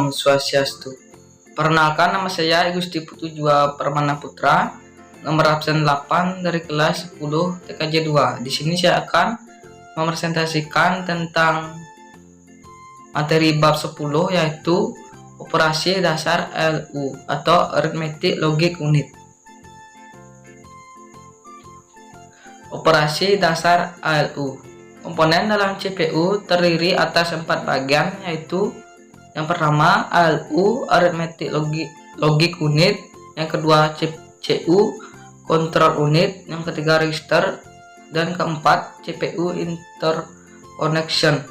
Om Swastiastu. Perkenalkan, nama saya Gusti Putu Jua Permana Putra, nomor absen 8 dari kelas 10 TKJ 2. Di sini saya akan mepresentasikan tentang materi bab 10, yaitu operasi dasar ALU atau Arithmetic Logic Unit. Operasi dasar ALU. Komponen dalam CPU terdiri atas 4 bagian, yaitu yang pertama ALU Arithmetic Logic Unit, yang kedua CPU Control Unit, yang ketiga register, dan keempat CPU Interconnection.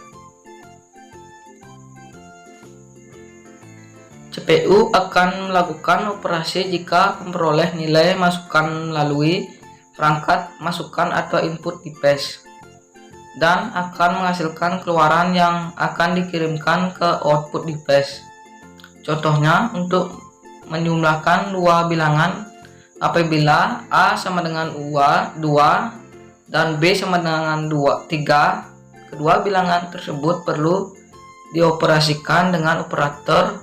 CPU akan melakukan operasi jika memperoleh nilai masukan melalui perangkat masukan atau input device, dan akan menghasilkan keluaran yang akan dikirimkan ke output device. Contohnya, untuk menjumlahkan dua bilangan, apabila A sama dengan 2 dan B sama dengan 3, kedua bilangan tersebut perlu dioperasikan dengan operator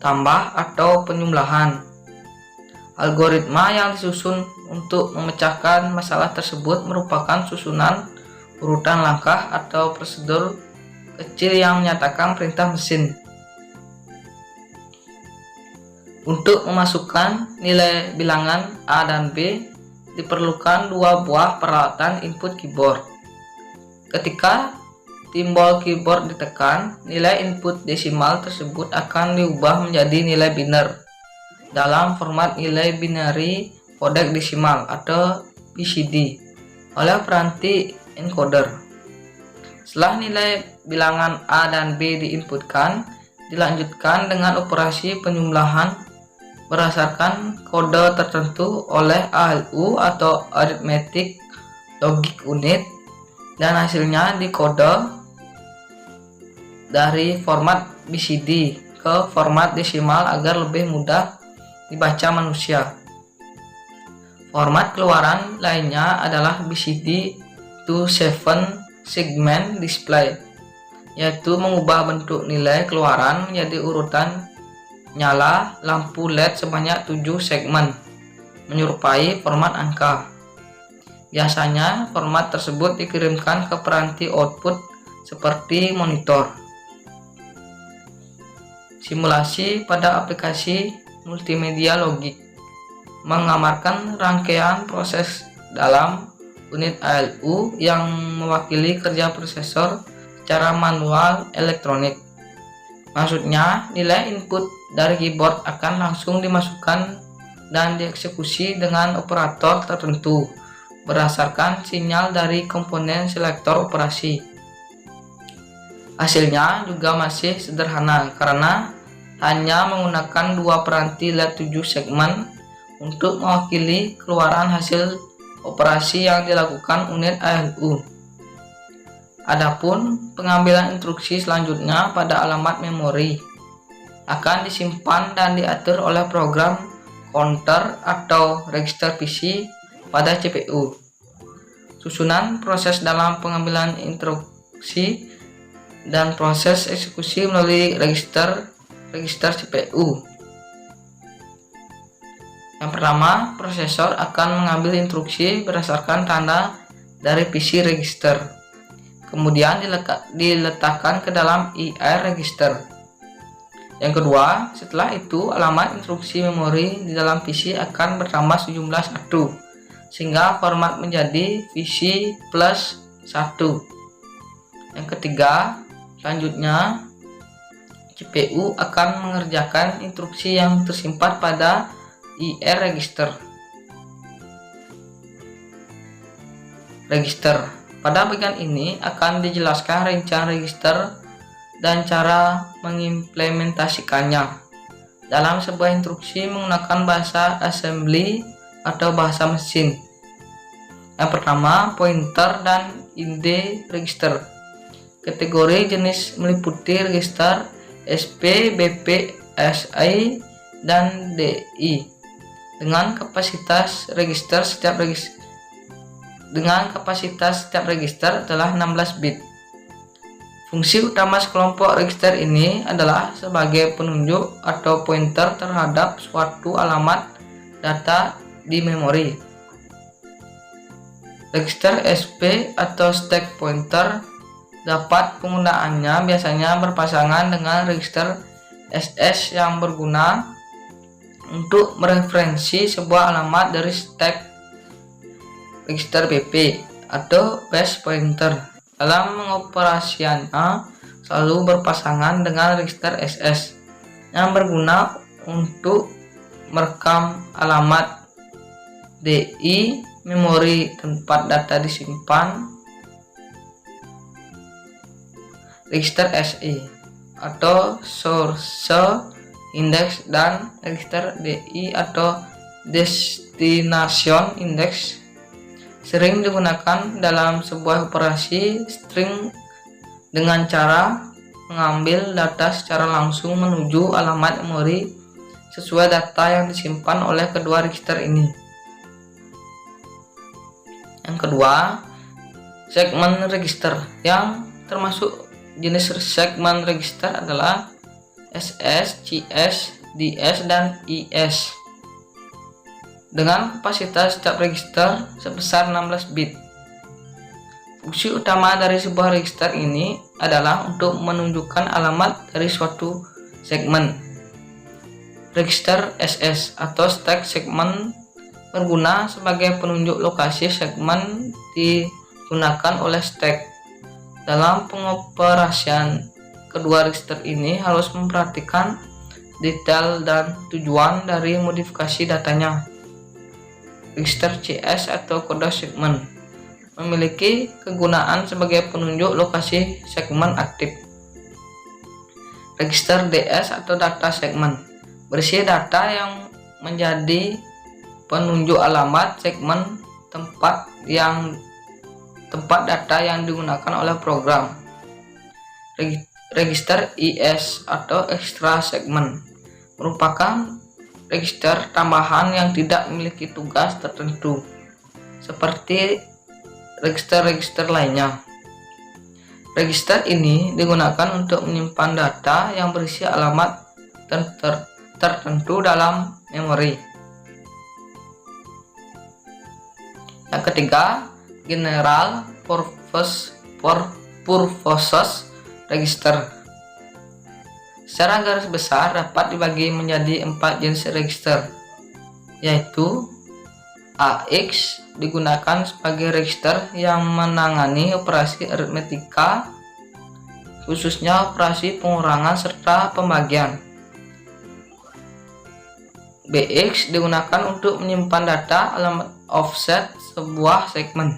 tambah atau penjumlahan. Algoritma yang disusun untuk memecahkan masalah tersebut merupakan susunan urutan langkah atau prosedur kecil yang menyatakan perintah mesin. Untuk memasukkan nilai bilangan A dan B, diperlukan dua buah peralatan input keyboard. Ketika tombol keyboard ditekan, nilai input desimal tersebut akan diubah menjadi nilai biner dalam format nilai binary kodek desimal atau BCD oleh peranti encoder. Setelah nilai bilangan A dan B diinputkan, dilanjutkan dengan operasi penjumlahan berdasarkan kode tertentu oleh ALU atau Arithmetic Logic Unit, dan hasilnya dikode dari format BCD ke format desimal agar lebih mudah dibaca manusia. Format keluaran lainnya adalah BCD to 7 segment display, yaitu mengubah bentuk nilai keluaran menjadi urutan nyala lampu LED sebanyak 7 segmen, menyerupai format angka. Biasanya format tersebut dikirimkan ke peranti output seperti monitor. Simulasi pada aplikasi multimedia logik menggambarkan rangkaian proses dalam unit ALU yang mewakili kerja prosesor secara manual elektronik. Maksudnya, nilai input dari keyboard akan langsung dimasukkan dan dieksekusi dengan operator tertentu berdasarkan sinyal dari komponen selektor operasi. Hasilnya juga masih sederhana karena hanya menggunakan dua peranti LED 7 segmen untuk mewakili keluaran hasil operasi yang dilakukan unit ALU. Adapun pengambilan instruksi selanjutnya pada alamat memori akan disimpan dan diatur oleh program counter atau register PC pada CPU. Susunan proses dalam pengambilan instruksi dan proses eksekusi melalui register CPU. Yang pertama, prosesor akan mengambil instruksi berdasarkan tanda dari PC register, kemudian diletakkan ke dalam IR register. Yang kedua, setelah itu alamat instruksi memori di dalam PC akan bertambah sejumlah 1, sehingga format menjadi PC plus 1. Yang ketiga, selanjutnya CPU akan mengerjakan instruksi yang tersimpan pada IR register. Pada bagian ini akan dijelaskan rincian register dan cara mengimplementasikannya dalam sebuah instruksi menggunakan bahasa assembly atau bahasa mesin. Yang pertama, pointer dan inde register. Kategori jenis meliputi register SP, BP, SI, dan DI dengan kapasitas setiap register adalah 16 bit. Fungsi utama sekelompok register ini adalah sebagai penunjuk atau pointer terhadap suatu alamat data di memori. Register SP atau stack pointer dapat penggunaannya biasanya berpasangan dengan register SS yang berguna untuk mereferensi sebuah alamat dari stack. Register BP atau base pointer dalam pengoperasiannya selalu berpasangan dengan register SS yang berguna untuk merekam alamat DI memori tempat data disimpan. Register SI atau source index dan register DI atau destination index sering digunakan dalam sebuah operasi string dengan cara mengambil data secara langsung menuju alamat memori sesuai data yang disimpan oleh kedua register ini. Yang kedua, segmen register. Yang termasuk jenis segmen register adalah SS, CS, DS, dan IS dengan kapasitas setiap register sebesar 16 bit. Fungsi utama dari sebuah register ini adalah untuk menunjukkan alamat dari suatu segmen. Register SS atau stack segmen berguna sebagai penunjuk lokasi segmen digunakan oleh stack. Dalam pengoperasian kedua register ini harus memperhatikan detail dan tujuan dari modifikasi datanya. Register CS atau kode segmen memiliki kegunaan sebagai penunjuk lokasi segmen aktif. Register DS atau data segmen berisi data yang menjadi penunjuk alamat segmen tempat data yang digunakan oleh program. Register IS atau extra segmen merupakan register tambahan yang tidak memiliki tugas tertentu seperti register-register lainnya. Register ini digunakan untuk menyimpan data yang berisi alamat tertentu dalam memori. Yang ketiga, general purpose register. Secara garis besar dapat dibagi menjadi 4 jenis register, yaitu AX digunakan sebagai register yang menangani operasi aritmetika, khususnya operasi pengurangan serta pembagian. BX digunakan untuk menyimpan data alamat offset sebuah segmen.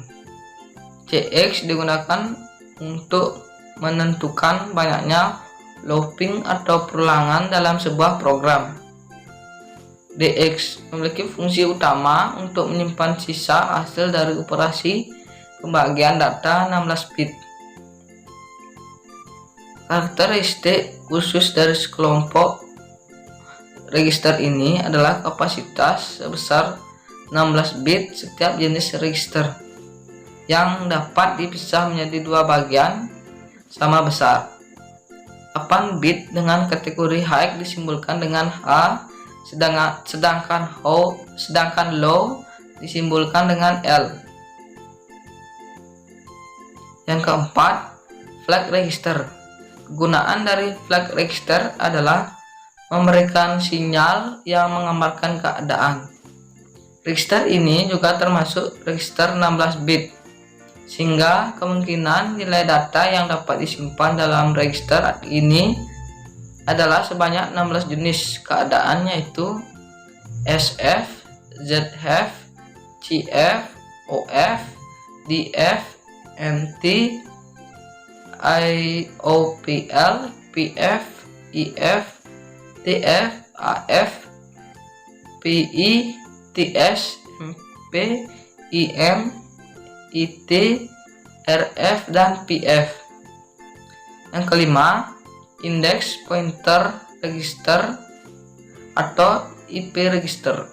CX digunakan untuk menentukan banyaknya looping atau perulangan dalam sebuah program. DX memiliki fungsi utama untuk menyimpan sisa hasil dari operasi pembagian data 16 bit. Karakteristik khusus dari sekelompok register ini adalah kapasitas sebesar 16 bit setiap jenis register yang dapat dipisah menjadi dua bagian sama besar. 8 bit dengan kategori high disimbolkan dengan H, sedangkan low disimbolkan dengan L. Yang keempat, flag register. Kegunaan dari flag register adalah memberikan sinyal yang menggambarkan keadaan. Register ini juga termasuk register 16 bit, sehingga kemungkinan nilai data yang dapat disimpan dalam register ini adalah sebanyak 16 jenis keadaan, yaitu SF, ZF, CF, OF, DF, MT, IOPL, PF, IF, TF, AF, PI, TS, MP, IM, IT, RF, dan PF. Yang kelima, index pointer register atau IP register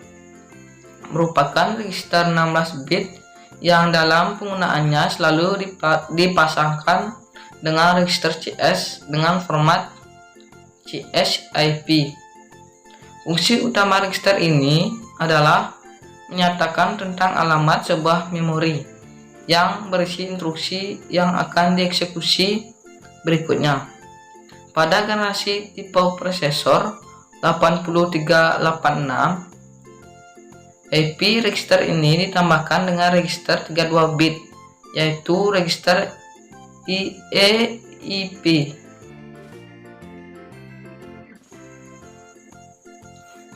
merupakan register 16 bit yang dalam penggunaannya selalu dipasangkan dengan register CS dengan format CSIP. Fungsi utama register ini adalah menyatakan tentang alamat sebuah memori yang berisi instruksi yang akan dieksekusi berikutnya. Pada generasi tipe prosesor 8386, IP register ini ditambahkan dengan register 32 bit, yaitu register EIP.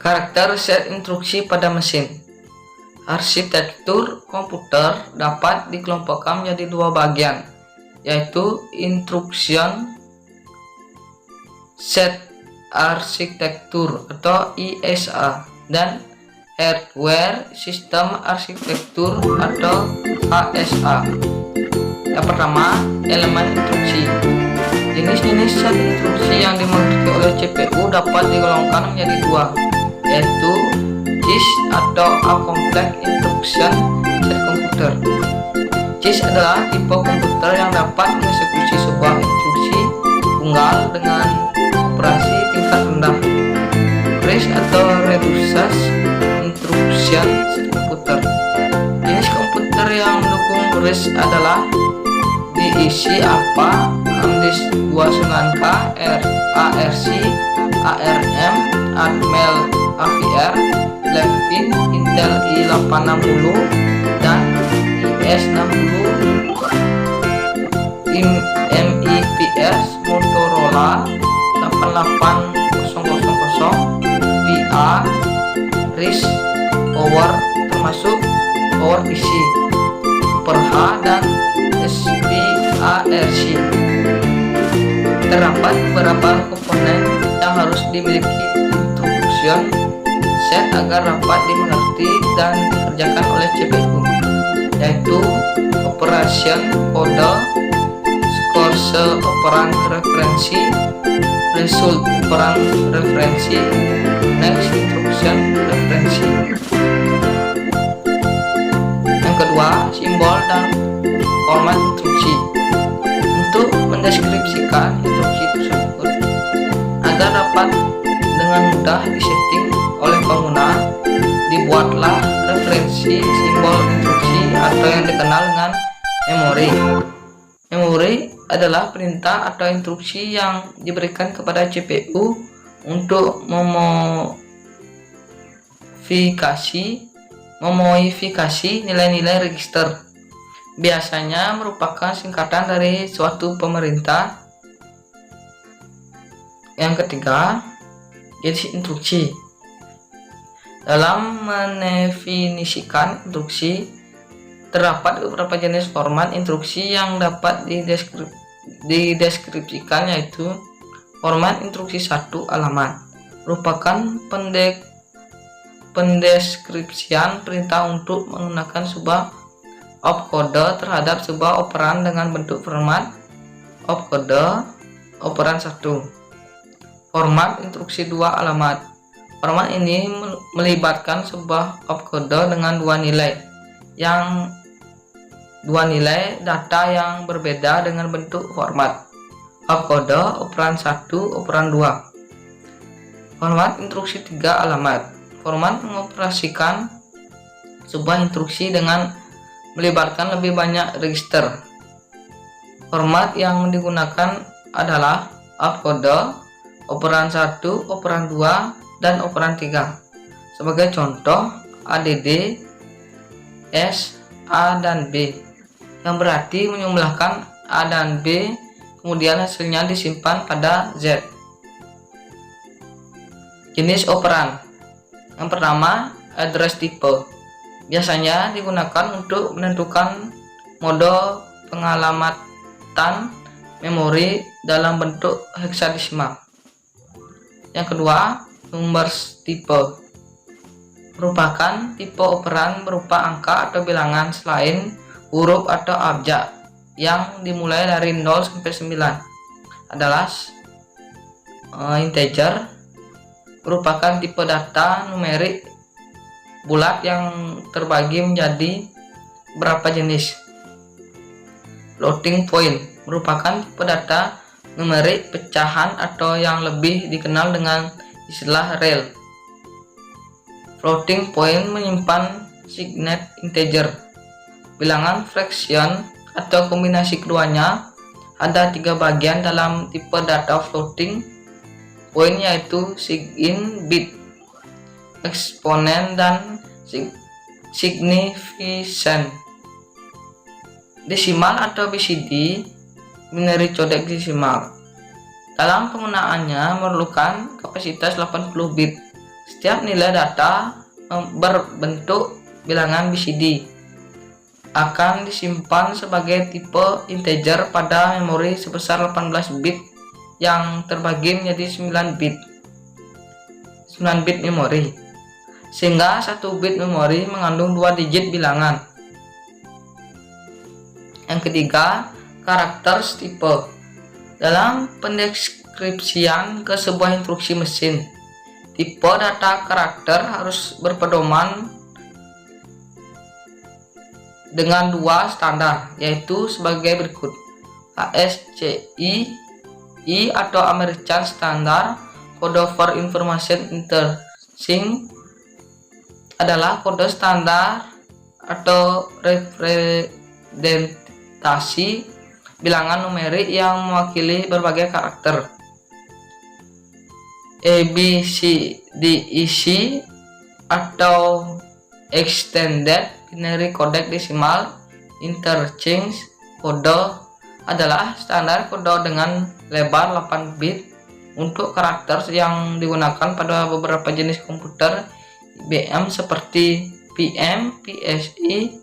Karakter set instruksi pada mesin. Arsitektur komputer dapat dikelompokkan menjadi dua bagian, yaitu instruction set arsitektur atau ISA dan hardware system arsitektur atau HSA. Yang pertama, elemen instruksi. Jenis-jenis set instruksi yang dimengerti oleh CPU dapat digolongkan menjadi dua, yaitu CIS atau A Complex Instruction Set Computer. CIS adalah tipe komputer yang dapat mengeksekusi sebuah instruksi tunggal dengan operasi tingkat rendah. RISC atau Reduced Instruction Set Computer. Jenis komputer yang mendukung RISC adalah diisi ALPA, AMD 29K, ARC, ARM, Atmel AVR, Levin, Intel i860, dan IS60, MIPS, Motorola 88000, VA, RISC, Power termasuk Power PC, Super H, dan SPARC. Terdapat beberapa komponen yang harus dimiliki instruction set agar dapat dimengerti dan dikerjakan oleh CPU, yaitu operation kode, source operan referensi, result operan referensi, next instruction referensi. Yang kedua, simbol dan format instruksi. Untuk mendeskripsikan instruksi tersebut agar dapat dengan mudah disetting oleh pengguna, dibuatlah referensi simbol instruksi atau yang dikenal dengan memori. Memori adalah perintah atau instruksi yang diberikan kepada CPU untuk memodifikasi nilai-nilai register. Biasanya merupakan singkatan dari suatu pemerintah. Yang ketiga, jenis instruksi. Dalam mendefinisikan instruksi, terdapat beberapa jenis format instruksi yang dapat dideskripsikan, yaitu format instruksi 1 alamat merupakan pendeskripsian perintah untuk menggunakan sebuah opkode terhadap sebuah operan dengan bentuk format opkode operan 1. Format instruksi 2 alamat. Format ini melibatkan sebuah opkode dengan dua nilai data yang berbeda dengan bentuk format opkode operan 1 operan 2. Format instruksi 3 alamat. Format mengoperasikan sebuah instruksi dengan melibatkan lebih banyak register. Format yang digunakan adalah opkode operan 1, operan 2, dan operan 3. Sebagai contoh, ADD, S, A, dan B, yang berarti menjumlahkan A dan B, kemudian hasilnya disimpan pada Z. Jenis operan. Yang pertama, address type. Biasanya digunakan untuk menentukan mode pengalamatan memori dalam bentuk heksadesimal. Yang kedua, numbers type. Merupakan tipe operan berupa angka atau bilangan selain huruf atau abjad yang dimulai dari 0 sampai 9. Adalah integer. Merupakan tipe data numerik bulat yang terbagi menjadi berapa jenis. Floating point merupakan tipe data numerik pecahan atau yang lebih dikenal dengan istilah real. Floating point menyimpan signet integer. Bilangan fraction atau kombinasi keduanya ada 3 bagian dalam tipe data floating point, yaitu sigin bit, eksponen, dan significand. Desimal atau BCD, binary codec desimal. Dalam penggunaannya memerlukan kapasitas 80 bit. Setiap nilai data berbentuk bilangan BCD akan disimpan sebagai tipe integer pada memori sebesar 18 bit yang terbagi menjadi 9 bit memori, sehingga 1 bit memori mengandung 2 digit bilangan. Yang ketiga, karakter tipe. Dalam pendeskripsian ke sebuah instruksi mesin, tipe data karakter harus berpedoman dengan 2 standar, yaitu sebagai berikut. ASCII atau American Standard Code for Information Interchange adalah kode standar atau representasi bilangan numerik yang mewakili berbagai karakter. ABCDEC atau Extended Binary Codec Decimal Interchange Code adalah standar kode dengan lebar 8 bit untuk karakter yang digunakan pada beberapa jenis komputer IBM seperti PM, PSI,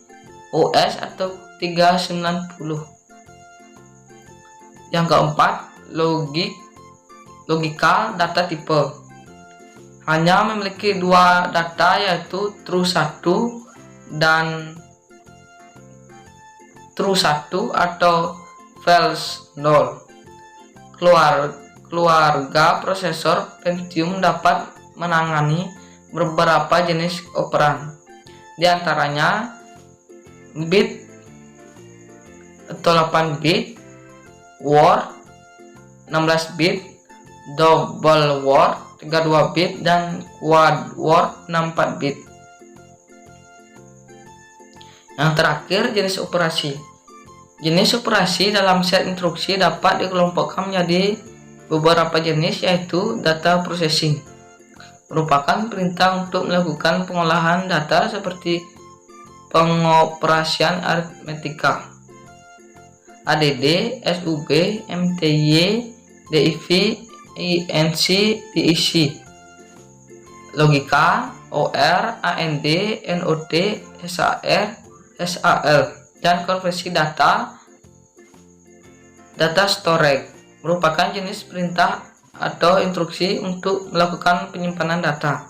OS, atau 390. Yang keempat, logika data tipe. Hanya memiliki 2 data, yaitu true 1 dan true 1 atau false 0. Keluarga prosesor Pentium dapat menangani beberapa jenis operan, di antaranya bit atau 8 bit, word 16 bit, double word 32 bit, dan quad word 64 bit. Yang terakhir, jenis operasi. Jenis operasi dalam set instruksi dapat dikelompokkan menjadi beberapa jenis, yaitu data processing, merupakan perintah untuk melakukan pengolahan data seperti pengoperasian aritmetika. ADD, SUB, MTY, DIV, INC, DIC. Logika, OR, AND, NOT, SAR, SAL. Dan konversi data storage merupakan jenis perintah atau instruksi untuk melakukan penyimpanan data,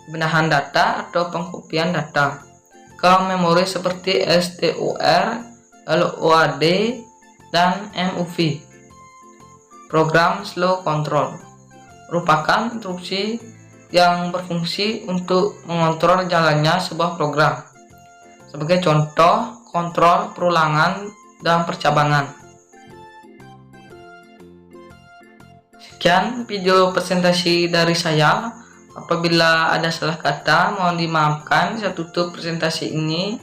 pemindahan data, atau pengkopian data ke memori seperti STOR, LOAD, dan MOV. Program slow control merupakan instruksi yang berfungsi untuk mengontrol jalannya sebuah program. Sebagai contoh, kontrol perulangan dan percabangan. Sekian video presentasi dari saya. Apabila ada salah kata, mohon dimaafkan. Saya tutup presentasi ini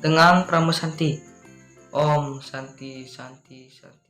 dengan Pramu Santi. Om Santi Santi Santi.